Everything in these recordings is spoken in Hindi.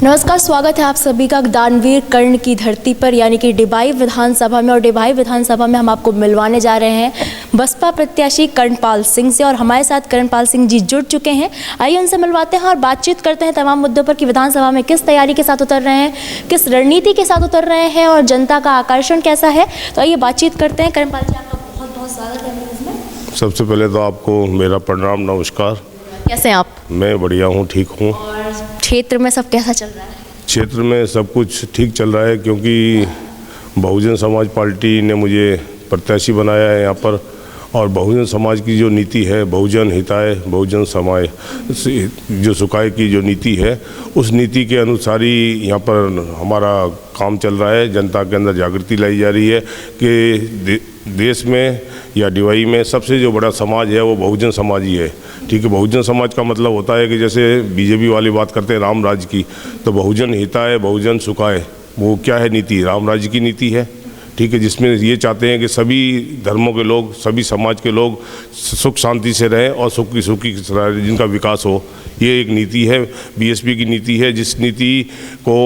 नमस्कार, स्वागत है आप सभी का दानवीर कर्ण की धरती पर यानी कि डिबाई विधानसभा में। और डिबाई विधानसभा में हम आपको मिलवाने जा रहे हैं बसपा प्रत्याशी कर्णपाल सिंह से। और हमारे साथ कर्णपाल सिंह जी जुड़ चुके हैं। आइए उनसे मिलवाते हैं और बातचीत करते हैं तमाम मुद्दों पर कि विधानसभा में किस तैयारी के साथ उतर रहे हैं, किस रणनीति के साथ उतर रहे हैं और जनता का आकर्षण कैसा है। तो आइए बातचीत करते हैं। कर्णपाल जी, आपका बहुत बहुत स्वागत है न्यूज़ में। सबसे पहले तो आपको मेरा प्रणाम, नमस्कार। कैसे हैं आप? मैं बढ़िया हूँ, ठीक हूँ। और क्षेत्र में सब कैसा चल रहा है? क्षेत्र में सब कुछ ठीक चल रहा है क्योंकि बहुजन समाज पार्टी ने मुझे प्रत्याशी बनाया है यहाँ पर। और बहुजन समाज की जो नीति है, बहुजन हिताय बहुजन समाय, जो सुखाय की जो नीति है, उस नीति के अनुसार ही यहाँ पर हमारा काम चल रहा है। जनता के अंदर जागृति लाई जा रही है कि देश में या डिवाई में सबसे जो बड़ा समाज है वो बहुजन समाज ही है। ठीक है, बहुजन समाज का मतलब होता है कि जैसे बीजेपी वाली बात करते हैं राम राज्य की, तो बहुजन हिताय बहुजन सुखाय वो क्या है नीति? राम राज्य की नीति है। ठीक है, जिसमें ये चाहते हैं कि सभी धर्मों के लोग, सभी समाज के लोग सुख शांति से रहें और सुखी जिनका विकास हो। ये एक नीति है, बीएसपी की नीति है। जिस नीति को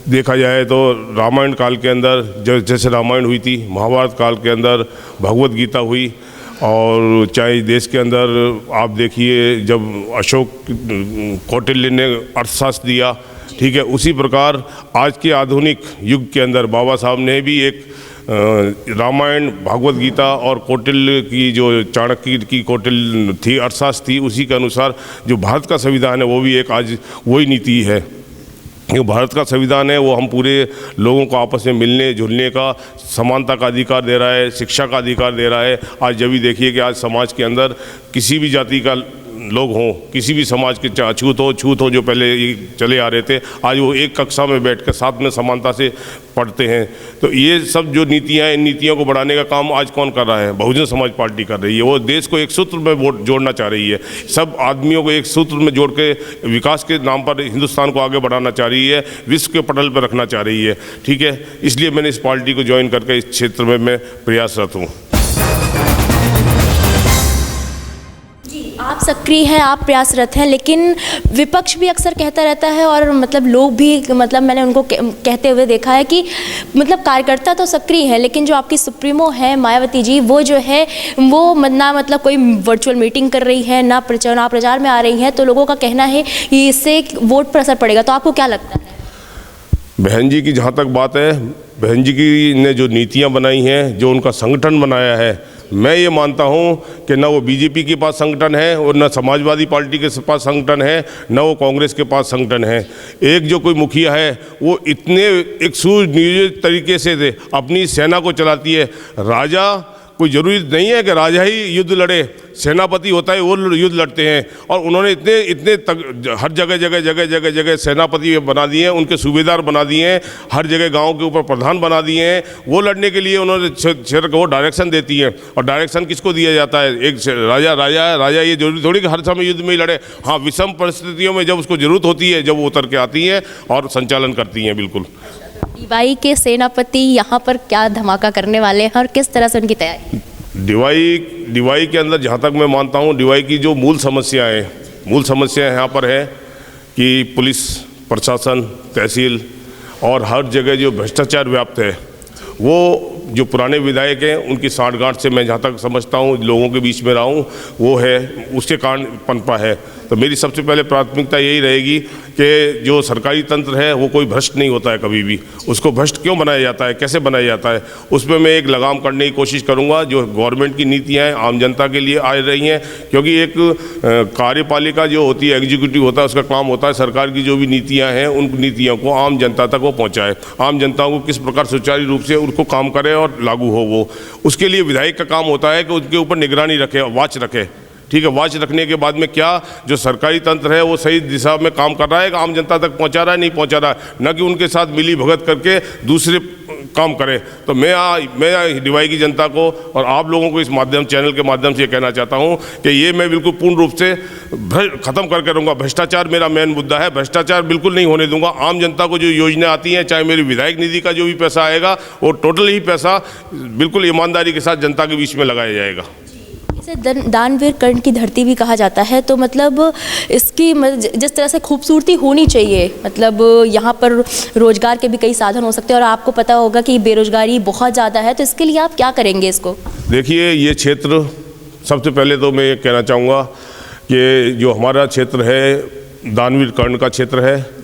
देखा जाए तो रामायण काल के अंदर जैसे रामायण हुई थी, महाभारत काल के अंदर भगवत गीता हुई, और चाहे देश के अंदर आप देखिए जब अशोक कौटिल्य ने अर्थशास्त्र दिया, ठीक है, उसी प्रकार आज के आधुनिक युग के अंदर बाबा साहब ने भी एक रामायण, भागवत गीता और कौटिल्य की जो चाणक्य की कौटिल्य थी, अर्थशास्त्र थी, उसी के अनुसार जो भारत का संविधान है वो भी एक आज वही नीति है। जो भारत का संविधान है वो हम पूरे लोगों को आपस में मिलने जुलने का, समानता का अधिकार दे रहा है, शिक्षा का अधिकार दे रहा है। आज जब भी देखिए कि आज समाज के अंदर किसी भी जाति का लोग हों, किसी भी समाज के छूत हो जो पहले चले आ रहे थे, आज वो एक कक्षा में बैठकर साथ में समानता से पढ़ते हैं। तो ये सब जो नीतियाँ हैं, इन नीतियों को बढ़ाने का काम आज कौन कर रहा है? बहुजन समाज पार्टी कर रही है। वो देश को एक सूत्र में वोट जोड़ना चाह रही है, सब आदमियों को एक सूत्र में जोड़ के विकास के नाम पर हिंदुस्तान को आगे बढ़ाना चाह रही है, विश्व के पटल पर रखना चाह रही है। ठीक है, इसलिए मैंने इस पार्टी को ज्वाइन करके इस क्षेत्र में मैं प्रयासरत हूँ। आप सक्रिय हैं, आप प्रयासरत हैं, लेकिन विपक्ष भी अक्सर कहता रहता है और मतलब लोग भी, मतलब मैंने उनको कहते हुए देखा है कि मतलब कार्यकर्ता तो सक्रिय है, लेकिन जो आपकी सुप्रीमो है मायावती जी, वो जो है वो ना मतलब कोई वर्चुअल मीटिंग कर रही है, ना चुनाव प्रचार में आ रही है। तो लोगों का कहना है कि इससे वोट पर असर पड़ेगा। तो आपको क्या लगता है? बहन जी की जहाँ तक बात है, बहन जी की ने जो नीतियाँ बनाई हैं, जो उनका संगठन बनाया है, मैं ये मानता हूँ कि न वो बीजेपी के पास संगठन है और न समाजवादी पार्टी के पास संगठन है, न वो कांग्रेस के पास संगठन है। एक जो कोई मुखिया है वो इतने एक सुनियोजित तरीके से अपनी सेना को चलाती है। राजा कोई ज़रूरी नहीं है कि राजा ही युद्ध लड़े, सेनापति होता है वो युद्ध लड़ते हैं। और उन्होंने इतने हर जगह सेनापति बना दिए हैं, उनके सूबेदार बना दिए हैं, हर जगह गांव के ऊपर प्रधान बना दिए हैं। वो लड़ने के लिए उन्होंने क्षेत्र को डायरेक्शन देती हैं। और डायरेक्शन किसको दिया जाता है? एक राजा ये जरूरी थोड़ी कि हर समय युद्ध में ही लड़े। हाँ, विषम परिस्थितियों में जब उसको ज़रूरत होती है, जब वो उतर के आती हैं और संचालन करती हैं। बिल्कुल। डिवाई के सेनापति यहाँ पर क्या धमाका करने वाले हैं और किस तरह से उनकी तैयारी? डिवाई के अंदर जहाँ तक मैं मानता हूँ, डिवाई की जो मूल समस्या यहाँ पर है कि पुलिस प्रशासन, तहसील और हर जगह जो भ्रष्टाचार व्याप्त है, वो जो पुराने विधायक हैं उनकी साठगांठ से मैं जहाँ तक समझता हूँ, लोगों के बीच में रहा हूँ, वो है, उसके कारण पनपा है। तो मेरी सबसे पहले प्राथमिकता यही रहेगी कि जो सरकारी तंत्र है वो कोई भ्रष्ट नहीं होता है कभी भी। उसको भ्रष्ट क्यों बनाया जाता है, कैसे बनाया जाता है, उसमें मैं एक लगाम करने की कोशिश करूँगा। जो गवर्नमेंट की नीतियाँ हैं आम जनता के लिए आ रही हैं, क्योंकि एक कार्यपालिका जो होती है, एग्जीक्यूटिव होता है, उसका काम होता है सरकार की जो भी नीतियाँ हैं उन नीतियों को आम जनता तक वो पहुँचाए, आम जनता को किस प्रकार सुचारू रूप से उनको काम करे और लागू हो। वो उसके लिए विधायक का काम होता है कि उनके ऊपर निगरानी रखे, वॉच रखे। ठीक है, वॉच रखने के बाद में क्या जो सरकारी तंत्र है वो सही दिशा में काम कर रहा है, आम जनता तक पहुंचा रहा है, नहीं पहुंचा रहा है, न कि उनके साथ मिली भगत करके दूसरे काम करे। तो मैं डिवाई की जनता को और आप लोगों को इस चैनल के माध्यम से ये कहना चाहता हूँ कि ये मैं बिल्कुल पूर्ण रूप से ख़त्म करके रहूँगा। भ्रष्टाचार मेरा मेन मुद्दा है, भ्रष्टाचार बिल्कुल नहीं होने दूंगा। आम जनता को जो योजना आती हैं, चाहे मेरी विधायक निधि का जो भी पैसा आएगा, वो टोटल ही पैसा बिल्कुल ईमानदारी के साथ जनता के बीच में लगाया जाएगा। दानवीर कर्ण की धरती भी कहा जाता है, तो मतलब इसकी जिस तरह से खूबसूरती होनी चाहिए, मतलब यहाँ पर रोजगार के भी कई साधन हो सकते हैं और आपको पता होगा कि बेरोजगारी बहुत ज़्यादा है, तो इसके लिए आप क्या करेंगे इसको? देखिए, ये क्षेत्र, सबसे पहले तो मैं ये कहना चाहूँगा कि जो हमारा क्षेत्र है दानवीर कर्ण का क्षेत्र है,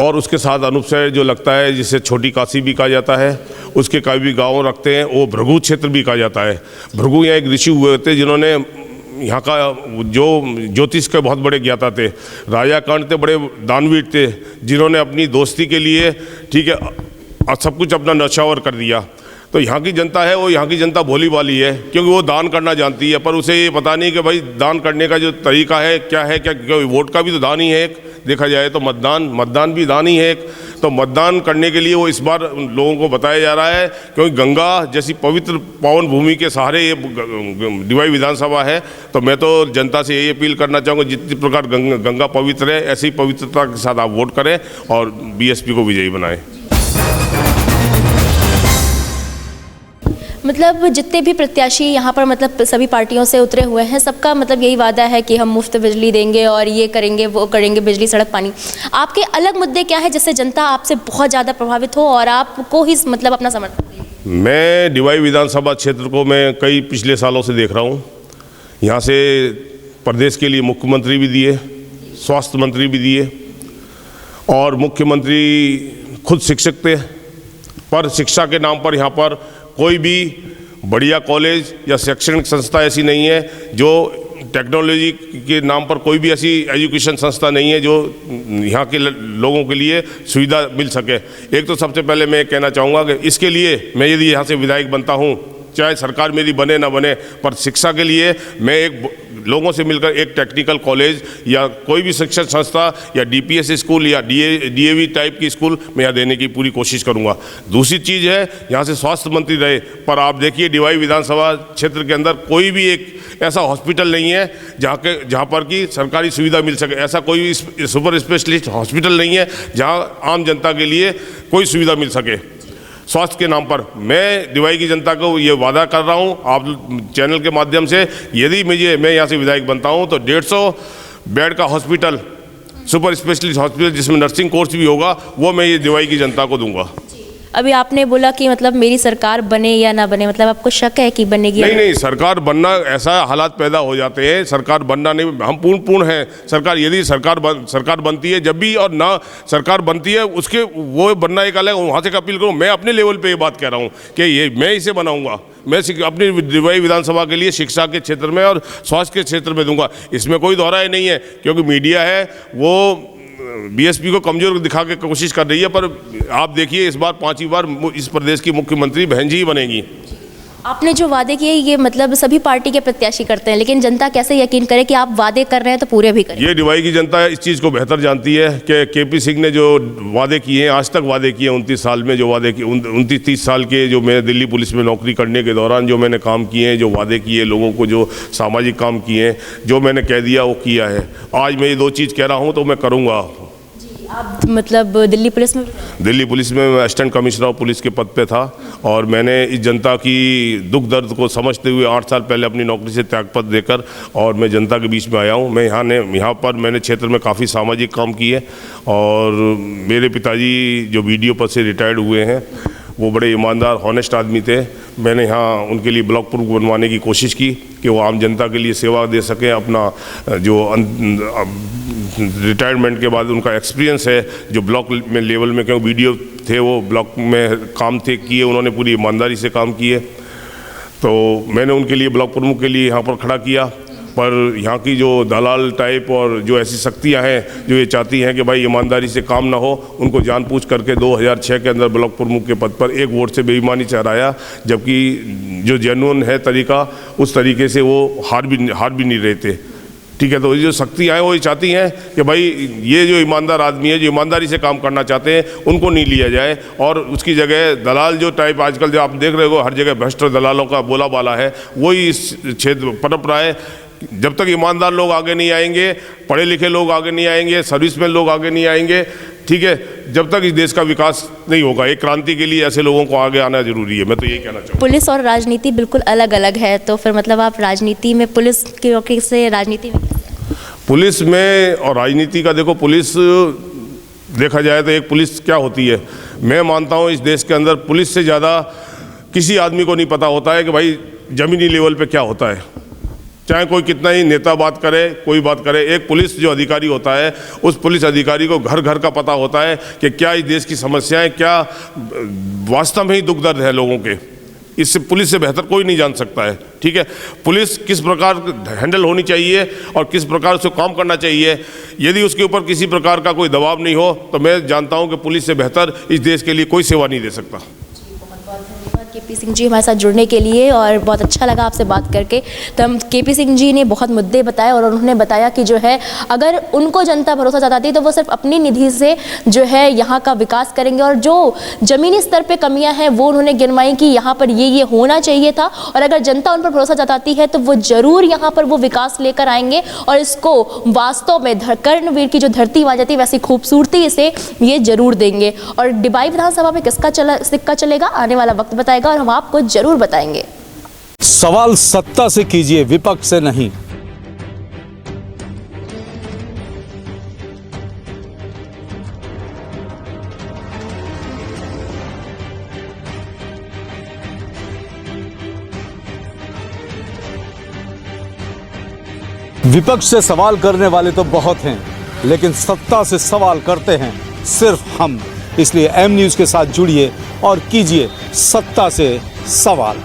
और उसके साथ अनुपशहर जो लगता है, जिसे छोटी काशी भी कहा जाता है, उसके कई भी गाँव रखते हैं, वो भृगु क्षेत्र भी कहा जाता है। भृगु यहाँ एक ऋषि हुए थे जिन्होंने यहाँ का जो ज्योतिष के बहुत बड़े ज्ञाता थे। राजा कर्ण थे, बड़े दानवीर थे, जिन्होंने अपनी दोस्ती के लिए, ठीक है, सब कुछ अपना न्यौछावर कर दिया। तो यहाँ की जनता है, वो यहाँ की जनता भोली भाली है, क्योंकि वो दान करना जानती है, पर उसे ये पता नहीं कि भाई दान करने का जो तरीका है क्या है, क्या क्योंकि वोट का भी तो दान ही है एक, देखा जाए तो मतदान भी दान ही है एक। तो मतदान करने के लिए वो इस बार लोगों को बताया जा रहा है, क्योंकि गंगा जैसी पवित्र पावन भूमि के सहारे ये डिवाई विधानसभा है। तो मैं तो जनता से यही अपील करना चाहूँगा, जितनी प्रकार गंगा पवित्र है, ऐसी पवित्रता के साथ आप वोट करें और बीएसपी को विजयी बनाएं। मतलब जितने भी प्रत्याशी यहाँ पर मतलब सभी पार्टियों से उतरे हुए हैं, सबका मतलब यही वादा है कि हम मुफ्त बिजली देंगे और ये करेंगे वो करेंगे, बिजली सड़क पानी। आपके अलग मुद्दे क्या है जिससे जनता आपसे बहुत ज़्यादा प्रभावित हो और आपको ही मतलब अपना समर्थन दें? मैं डिवाई विधानसभा क्षेत्र को मैं कई पिछले सालों से देख रहा हूँ। यहाँ से प्रदेश के लिए मुख्यमंत्री भी दिए, स्वास्थ्य मंत्री भी दिए, और मुख्यमंत्री खुद शिक्षक थे, पर शिक्षा के नाम पर यहाँ पर कोई भी बढ़िया कॉलेज या शैक्षणिक संस्था ऐसी नहीं है, जो टेक्नोलॉजी के नाम पर कोई भी ऐसी एजुकेशन संस्था नहीं है जो यहाँ के लोगों के लिए सुविधा मिल सके। एक तो सबसे पहले मैं कहना चाहूँगा कि इसके लिए मैं यदि यहाँ से विधायक बनता हूँ, चाहे सरकार मेरी बने ना बने, पर शिक्षा के लिए मैं एक लोगों से मिलकर एक टेक्निकल कॉलेज या कोई भी शिक्षण संस्था या डीपीएस स्कूल या डीएवी टाइप की स्कूल मैं यहाँ देने की पूरी कोशिश करूँगा। दूसरी चीज़ है, यहाँ से स्वास्थ्य मंत्री रहे, पर आप देखिए डिवाई विधानसभा क्षेत्र के अंदर कोई भी एक ऐसा हॉस्पिटल नहीं है जहाँ पर कि सरकारी सुविधा मिल सके। ऐसा कोई सुपर स्पेशलिस्ट हॉस्पिटल नहीं है जहाँ आम जनता के लिए कोई सुविधा मिल सके स्वास्थ्य के नाम पर। मैं डिवाई की जनता को ये वादा कर रहा हूँ आप चैनल के माध्यम से, यदि मैं यहाँ से विधायक बनता हूँ तो 150 बेड का हॉस्पिटल, सुपर स्पेशलिस्ट हॉस्पिटल जिसमें नर्सिंग कोर्स भी होगा, वो मैं ये डिवाई की जनता को दूंगा। अभी आपने बोला कि मतलब मेरी सरकार बने या ना बने, मतलब आपको शक है कि बनेगी? नहीं, सरकार बनना, ऐसा हालात पैदा हो जाते हैं, सरकार बनना नहीं, हम पूर्ण हैं। सरकार यदि सरकार बनती है जब भी, और ना सरकार बनती है उसके वो बनना एक अलग, वहाँ से अपील करूँ। मैं अपने लेवल पे ये बात कह रहा हूँ कि ये मैं इसे बनाऊँगा, मैं अपनी डिवाई विधानसभा के लिए शिक्षा के क्षेत्र में और स्वास्थ्य के क्षेत्र में दूंगा। इसमें कोई दोहराए नहीं है, क्योंकि मीडिया है वो बीएसपी को कमजोर दिखा के कोशिश कर रही है, पर आप देखिए इस बार 5वीं बार इस प्रदेश की मुख्यमंत्री बहन जी ही बनेगी। आपने जो वादे किए ये मतलब सभी पार्टी के प्रत्याशी करते हैं, लेकिन जनता कैसे यकीन करे कि आप वादे कर रहे हैं तो पूरे भी करें? ये डिवाई की जनता इस चीज़ को बेहतर जानती है कि केपी सिंह ने जो वादे किए हैं, आज तक वादे किए 29 साल में, जो वादे किए 29-30 साल के जो मैं दिल्ली पुलिस में नौकरी करने के दौरान जो मैंने काम किए हैं, जो वादे किए लोगों को, जो सामाजिक काम किए हैं, जो मैंने कह दिया वो किया है। आज मैं ये 2 चीज़ कह रहा हूँ तो मैं करूँगा। आप मतलब दिल्ली पुलिस में मैं असिस्टेंट कमिश्नर ऑफ पुलिस के पद पे था, और मैंने इस जनता की दुख दर्द को समझते हुए 8 साल पहले अपनी नौकरी से त्यागपत्र देकर और मैं जनता के बीच में आया हूँ। मैं यहाँ पर मैंने क्षेत्र में काफ़ी सामाजिक काम किए, और मेरे पिताजी जो बीडीओ पद से रिटायर्ड हुए हैं, वो बड़े ईमानदार हॉनेस्ट आदमी थे। मैंने यहाँ उनके लिए ब्लॉक प्रमुख बनवाने की कोशिश की कि वो आम जनता के लिए सेवा दे सकें। अपना जो रिटायरमेंट के बाद उनका एक्सपीरियंस है जो ब्लॉक में लेवल में, क्योंकि वीडियो थे वो ब्लॉक में काम थे किए, उन्होंने पूरी ईमानदारी से काम किए, तो मैंने उनके लिए ब्लॉक प्रमुख के लिए यहाँ पर खड़ा किया। पर यहाँ की जो दलाल टाइप और जो ऐसी शक्तियाँ हैं जो ये चाहती हैं कि भाई ईमानदारी से काम ना हो, उनको जानबूझ करके 2006 के अंदर ब्लॉक प्रमुख के पद पर 1 वोट से बेईमानी चढ़ाया, जबकि जो जेन्युइन है तरीका उस तरीके से वो हार भी नहीं रहे थे। ठीक है, तो ये जो शक्तियाँ हैं वो ये चाहती हैं कि भाई ये जो ईमानदार आदमी है, जो ईमानदारी से काम करना चाहते हैं, उनको नहीं लिया जाए, और उसकी जगह दलाल जो टाइप आजकल जो आप देख रहे हो हर जगह भ्रष्ट दलालों का बोलाबाला है, वही इस क्षेत्र पनप रहा है। जब तक ईमानदार लोग आगे नहीं आएंगे, पढ़े लिखे लोग आगे नहीं आएंगे, सर्विसमैन लोग आगे नहीं आएंगे, ठीक है, जब तक इस देश का विकास नहीं होगा। एक क्रांति के लिए ऐसे लोगों को आगे आना जरूरी है, मैं तो यही कहना चाहूँगा। पुलिस और राजनीति बिल्कुल अलग अलग है, तो फिर मतलब आप राजनीति में पुलिस की से राजनीति में पुलिस में और राजनीति का देखो, पुलिस देखा जाए तो एक पुलिस क्या होती है, मैं मानता हूँ इस देश के अंदर पुलिस से ज़्यादा किसी आदमी को नहीं पता होता है कि भाई ज़मीनी लेवल पे क्या होता है। चाहे कोई कितना ही नेता बात करे, कोई बात करे, एक पुलिस जो अधिकारी होता है उस पुलिस अधिकारी को घर घर का पता होता है कि क्या इस देश की समस्याएं, क्या वास्तव में ही दुख दर्द है लोगों के। इससे पुलिस से बेहतर कोई नहीं जान सकता है। ठीक है, पुलिस किस प्रकार हैंडल होनी चाहिए और किस प्रकार से काम करना चाहिए, यदि उसके ऊपर किसी प्रकार का कोई दबाव नहीं हो तो मैं जानता हूं कि पुलिस से बेहतर इस देश के लिए कोई सेवा नहीं दे सकता। केपी सिंह जी हमारे साथ जुड़ने के लिए, और बहुत अच्छा लगा आपसे बात करके। तो हम केपी सिंह जी ने बहुत मुद्दे बताए और उन्होंने बताया कि जो है अगर उनको जनता भरोसा जताती है तो वो सिर्फ अपनी निधि से जो है यहाँ का विकास करेंगे, और जो ज़मीनी स्तर पे कमियां हैं वो उन्होंने गिनवाई कि यहाँ पर ये होना चाहिए था, और अगर जनता उन पर भरोसा जताती है तो वो ज़रूर यहाँ पर वो विकास लेकर आएंगे और इसको वास्तव में कर्णवीर की जो धरती वहाँ जाती है वैसी खूबसूरती इसे ये जरूर देंगे। और डिबाई विधानसभा में किसका सिक्का चलेगा आने वाला वक्त बताएगा और हम आपको जरूर बताएंगे। सवाल सत्ता से कीजिए, विपक्ष से नहीं। विपक्ष से सवाल करने वाले तो बहुत हैं, लेकिन सत्ता से सवाल करते हैं सिर्फ हम। इसलिए एम न्यूज़ के साथ जुड़िए और कीजिए सत्ता से सवाल।